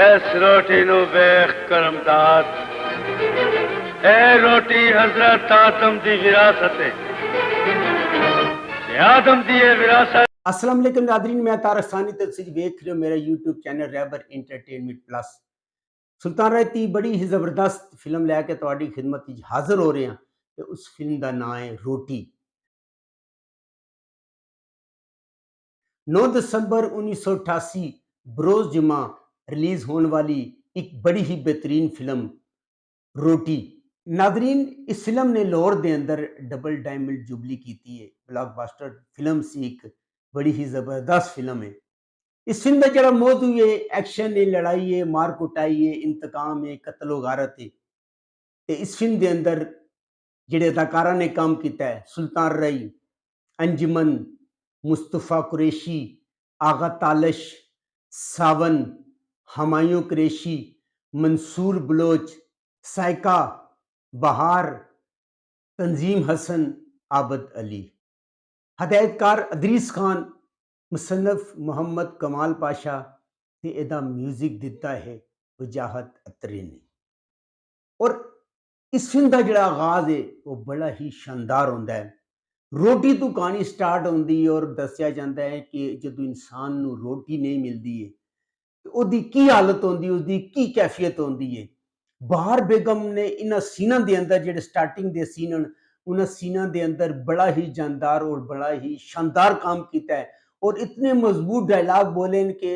इस रोटी नु वेख करमदाद, ए रोटी हजरत आदम दी विरासत है। आदम दी ये विरासत। अस्सलाम वालेकुम नादरीन, मैं तारक सानी तुसी वेख रहे हो मेरा यूट्यूब चैनल रैबर एंटरटेनमेंट प्लस। सुल्तान राय दी बड़ी ही जबरदस्त फिल्म लैके तुहाडी खिदमत विच हाजिर हो रहे हैं ते उस फिल्म का नाम है रोटी। 9 दिसंबर 1988 बरोज जुमा रिलीज होने वाली एक बड़ी ही बेहतरीन फिल्म रोटी। नादरीन, इस फिल्म ने लाहौर के अंदर डबल डायमंड जुबली की है। ब्लॉकबस्टर फिल्म सी, एक बड़ी ही जबरदस्त फिल्म है। इस फिल्म का जरा मौजू है एक्शन है, लड़ाई है, मार कुटाई है, इंतकाम है, कत्लो गारत है। ते इस फिल्म के अंदर जिहड़े अदाकारा ने काम किया है, सुल्तान रई, अंजुमन, मुस्तफा कुरैशी, आगा तालिश, सावन, हमायूं कुरैशी, मंसूर बलोच, साइका, बहार, तंजीम हसन, आबद अली। हदायतकार अदरीस खान, मुसन्नफ मोहम्मद कमाल पाशा ते एदा म्यूजिक दिता है वजाहत अतरे ने। और इस फिल्म का जिहड़ा आगाज है वो बड़ा ही शानदार होंदा है। रोटी तो कहानी स्टार्ट होंदी है और दस्या जाता है कि जदों इंसान नूं रोटी नहीं मिलती है तो उसकी की हालत होंदी है, उसकी की कैफियत होंदी है। बहार बेगम ने इन्हां सीनां दे अंदर जिहड़े स्टार्टिंग दे सीन हन, उन्हां सीनां दे अंदर बड़ा ही जानदार और बड़ा ही शानदार काम किया है और इतने मजबूत डायलॉग बोले कि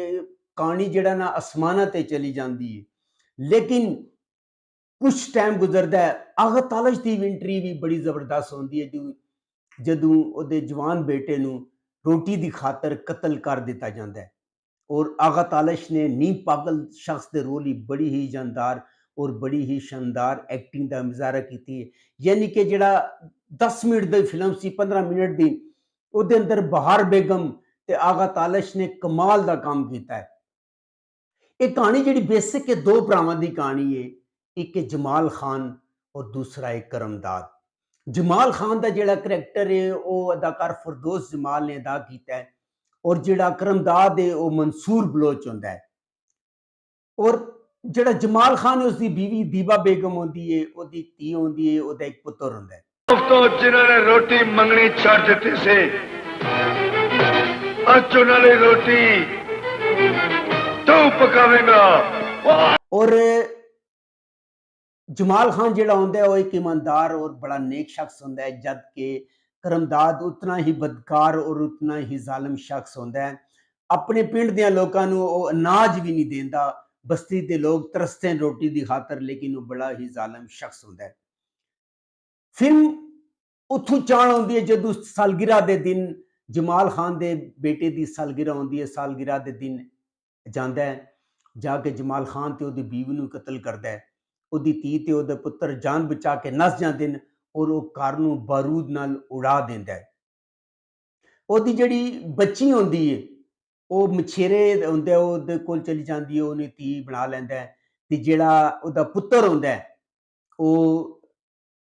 कहानी जिहड़ा ना आसमानां ते चली जाती है। लेकिन कुछ टाइम गुजरता है, आगा तालिश की एंट्री भी बड़ी जबरदस्त होती है जदों उहदे जवान बेटे नूं रोटी की खातर कतल कर दिता जाता है। और आगा तालिश ने नीम पागल शख्स के रोल ही बड़ी ही जानदार और बड़ी ही शानदार एक्टिंग का मुजाहरा की है। यानी कि जिहड़ा 10 मिनट की फिल्म सी, 15 मिनट की, उसके अंदर बहार बेगम ते आगा तालिश ने कमाल का काम किया है। एक कहानी जिहड़ी बेसिक है, दो भरावां की कहानी है, एक है जमाल खान और दूसरा है करमदाद। जमाल खान का जिहड़ा करैक्टर है वो अदाकार फिरदौस जमाल ने अदा किया है और जिहड़ा करमदाद है वो मंसूर बलोच होंदा है। और जिहड़ा जमाल खान है उसकी बीवी दीबा बेगम होंदी है, उसकी धी होंदी है, उसका एक पुत्र होंदा है। तो जिन्होंने रोटी मंगनी छड़ दी से, अज उन्होंने रोटी तू पकावेगा। और जमाल खान जिहड़ा होंदा है वो एक ईमानदार और बड़ा नेक शख्स होंदा है, जबकि करमदाद उतना ही बदकार और उतना ही जालिम शख्स होंदा है। अपने पिंड दे लोकां नूं वो अनाज भी नहीं देंदा। बस्ती के लोग तरसते हैं रोटी की खातर, लेकिन वो बड़ा ही जालिम शख्स होंदा है। फिल्म उत्थों चाण होंदी है जदों सालगिरह के दिन जमाल खान के बेटे की सालगिरह होंदी है। सालगिरह के दिन जांदा है, जाके जमाल खान ते उहदी बीवी नूं कतल करदा है। उहदी धी ते उहदे पुत्र जान बचा के नस जांदे ने और वो घर नूं बारूद नाल उड़ा देंदा है। उहदी जिहड़ी बच्ची होंदी है वो मछेरे होंदे, उहदे कोल चली जांदी है, उहने धी बना लैंदा है। ते जिहड़ा उहदा पुत्र होंदा है वो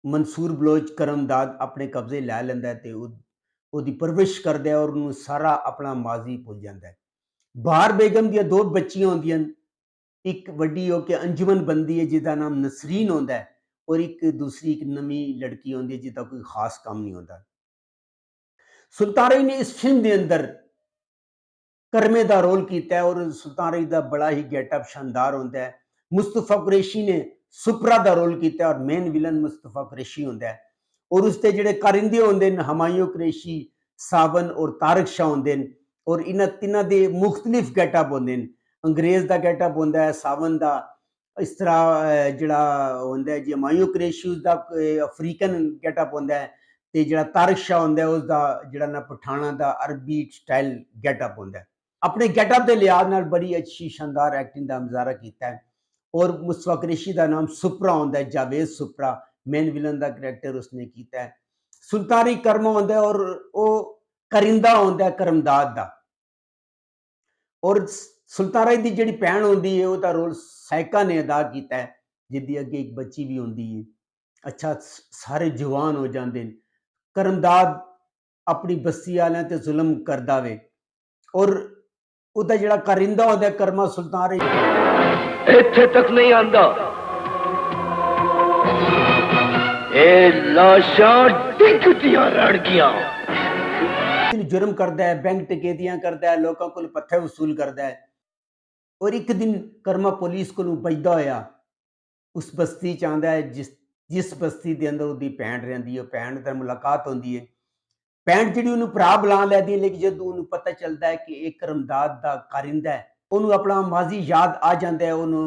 मंसूर बलोच करमदाद अपने कब्जे लै लैंदा है ते उहदी परवरिश करदा है और उहनूं सारा अपना माजी भुल जांदा है। बहार बेगम दी दो बच्चियां होंदियां, एक वड्डी होके अंजुमन बनती है जिसका नाम नसरीन होंदा है और एक दूसरी एक नवी लड़की होंदी है जिसका कोई खास काम नहीं होता। सुल्तान रई ने इस फिल्म के अंदर करमे का रोल किया है और सुल्तान रई का बड़ा ही गेटअप शानदार होंदा है। मुस्तफा कुरैशी ने सुपरा का रोल किया और मेन विलन मुस्तफा कुरैशी होंदा है और उसके जिहड़े कारिंदे होंदे ने हमायूं कुरैशी, सावन और तारक शाह होंदे ने और इन्हां तिन्हां दे मुख्तलिफ गेटअप होंदे ने। अंग्रेज का गेटअप होंदा है, सावन का इस तरह जिहड़ा होंदा है जी, हमायूं कुरैशी उसका अफ्रीकन गेटअप होंदा है ते जिहड़ा तारक शाह होंदा है उसका जिहड़ा ना पठाना का अरबी स्टाइल गेटअप होंदा है। अपने गेटअप के लिहाज नाल बड़ी अच्छी शानदार एक्टिंग का मुजाहरा किया है। और मुस्तफा कुरैशी का नाम सुपरा होंदा है, जावेद सुपरा मेन विलन का करैक्टर उसने किया है। सुल्तान रई कर्म होंदा है और वो करिंदा होंदा है करमदाद का। और सुल्तान रई की जिहड़ी भैन होंदी है उसका रोल साइका ने अदा किया है, जिसकी अगे एक बच्ची भी होंदी है। अच्छा, सारे जवान हो जाते हैं। करमदाद अपनी बस्ती वालों ते जुल्म करदा वे और ਉਹਦਾ ਜਿਹੜਾ ਕਾਰਿੰਦਾ ਹੁੰਦਾ ਕਰਮਾ ਸੁਲਤਾਨ ਇੱਥੇ ਤੱਕ ਨਹੀਂ ਆਂਦਾ। ਇਹ ਲਾਸ਼ਾਂ ਡਿੱਗਦੀਆਂ ਰਹਿਣਗੀਆਂ। जुर्म करता है, बैंक डकैतियां करता है, लोगों को पत्थे वसूल करता है। और एक दिन कर्मा पुलिस को बजदा होया उस बस्ती च आंदा है जिस बस्ती के अंदर उसकी भैन रहिंदी है। भैन नाल मुलाकात होंदी है। भैन जिहड़ी उहनूं भरा बुला लैंदी है, लेकिन जदों उहनूं पता चलता है कि एक करमदाद दा कारिंदा है, उहनूं अपना माजी याद आ जाता है। उहनूं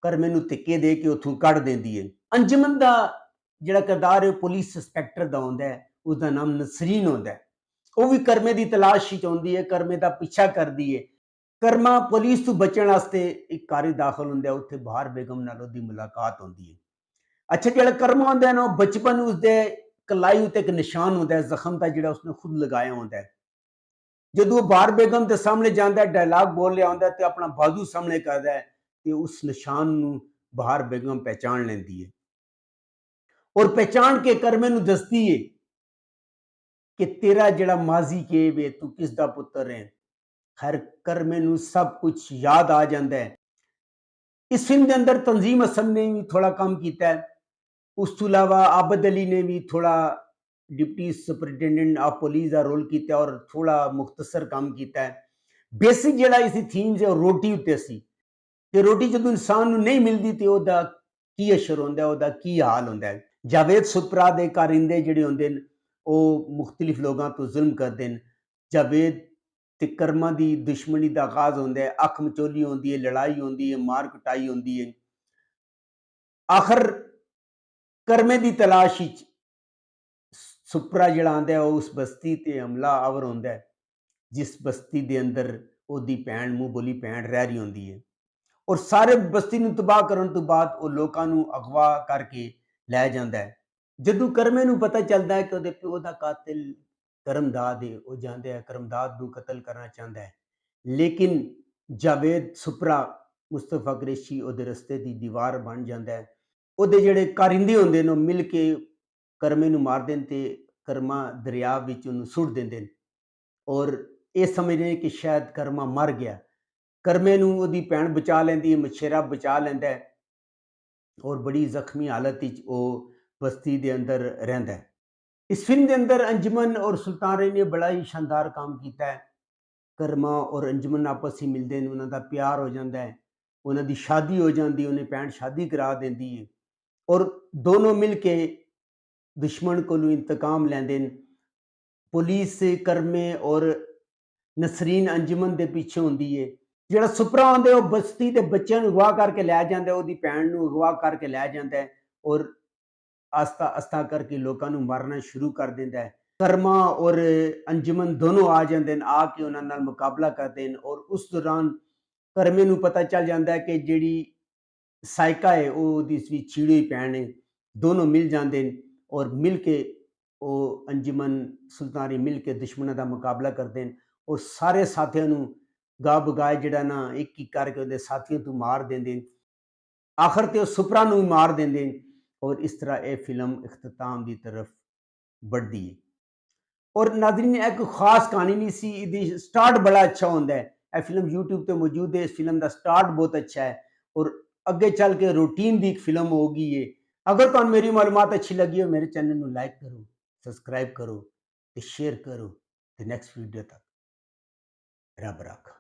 करमे नूं धिक्के दे के उत्थों कढ देंदी है। अंजमन दा जिहड़ा किरदार है पुलिस इंस्पैक्टर दा हुंदा है, उसदा नाम नसरीन हुंदा है। वो भी करमे की तलाश ही चाहती है, करमे का पीछा करती है। करमा पुलिस तो बचने वास्ते एक घर दाखिल होंगे, उत्थे बहार बेगम नाल उहदी मुलाकात होती है। अच्छा, जो कर्मा होंदा है ना, बचपन उसके कलाई उत्ते एक निशान होता है जख्म का, जिहड़ा उसने खुद लगाया होता है। जदों वो बहार बेगम के सामने जाता है, डायलॉग बोल रहा होंदा है तो अपना बाजू सामने करता है, तो उस निशान नूं बहार बेगम पहचान लेंदी है और पहचान के करमे नूं दसदी है कि तेरा जड़ा माजी के वे तू किसदा पुत्र है। खैर करमे नूं सब कुछ याद आ जाता है। इस फिल्म के अंदर तंजीम हसन ने भी थोड़ा काम किया है। उस तो अलावा आबद अली ने भी थोड़ा डिप्टी सुपरिटेंडेंट ऑफ पुलिस का रोल किया और थोड़ा मुख्तसर काम किया है। बेसिक जड़ा इस थीम से रोटी उत्ते सी कि रोटी जो इंसान नूं नहीं मिलती तो उसका की असर होंदा है, उसका की हाल होंदा है। जावेद सुपरा दे कारिंदे जिहड़े होंदे ने ਉਹ मुख्तलिफ लोगों तो जुल्म करते हैं। जावेद ते कर्मा की दुश्मनी का आगाज होता है, अख मचोली होती है, लड़ाई होती है, मार कुटाई होती है। आखिर कर्मे की तलाश सुपरा जड़ा आंदा है उस बस्ती ते हमला आवर होता है, जिस बस्ती के अंदर उसकी भैन मूँह बोली भैन रह रही होती है। और सारे बस्ती नूं तबाह करने तो बाद वो लोगों नूं अगवा करके लै जाता है। जदों करमे नूं पता चलता है कि उसके प्यो का कातिल करमदाद है, वो जांदे है करमदाद नूं कतल करना चाहता है, लेकिन जावेद सुपरा मुस्तफा कुरैशी उसदे रस्ते की दीवार बन जाता है। उसदे जिहड़े कारिंदे होंदे ने मिल के करमे नूं मार देन ते कर्मा दरिया विच उहनूं सुट देंदे ने और ये समझदे ने कि शायद कर्मा मर गया। करमे नूं उहदी भैन बचा लैंदी है, मछेरा बचा लैंदा है और बड़ी जख्मी हालत विच वो बस्ती के अंदर रहिंदा है। इस फिल्म के अंदर अंजुमन और सुल्तान रई ने बड़ा ही शानदार काम किया है। कर्मा और अंजुमन आपस में मिलते हैं, उन्हों का प्यार हो जाता है, उन्हों की शादी हो जाती है, उन्हें भैन शादी करा देती है और दोनों मिल के दुश्मन को इंतकाम लेंदे ने। पुलिस करमे और नसरीन अंजुमन के पीछे होंदी है। जिहड़ा सुपरा आंदे वो बस्ती के बच्चों को अगवा करके लै जाता है, उसकी भैन को अगवा करके लै जाता है और आस्ता आस्ता करके लोगों को मारना शुरू कर देता है। कर्मा और अंजुमन दोनों आ जाते हैं, आके उन्होंने नाल मुकाबला करते हैं और उस दौरान करमे नूं पता चल जाता है कि जिहड़ी साइका है वो उसदी छीड़ी हुई भैन है। दोनों मिल जाते हैं और मिल के वो अंजुमन सुल्तानी मिल के दुश्मनों का मुकाबला करते हैं और सारे साथियों नूं गा बगाए जिहड़ा ना एक एक करके उहदे साथियों तो मार देंदे। आखिर ते सुपरा नूं मार देंदे और इस तरह ये फिल्म इख्तिताम की तरफ बढ़ती है। और नाज़रीन एक खास कहानी नहीं सी, इहदी स्टार्ट बड़ा अच्छा होंदा है। यह फिल्म यूट्यूब पे मौजूद है। इस फिल्म का स्टार्ट बहुत अच्छा है और अगे चल के रूटीन की एक फिल्म होगी ये। अगर तुहानूं मेरी मालूमात अच्छी लगी हो, मेरे चैनल को लाइक करो, सब्सक्राइब करो, शेयर करो। नेक्स्ट वीडियो तक रब रख।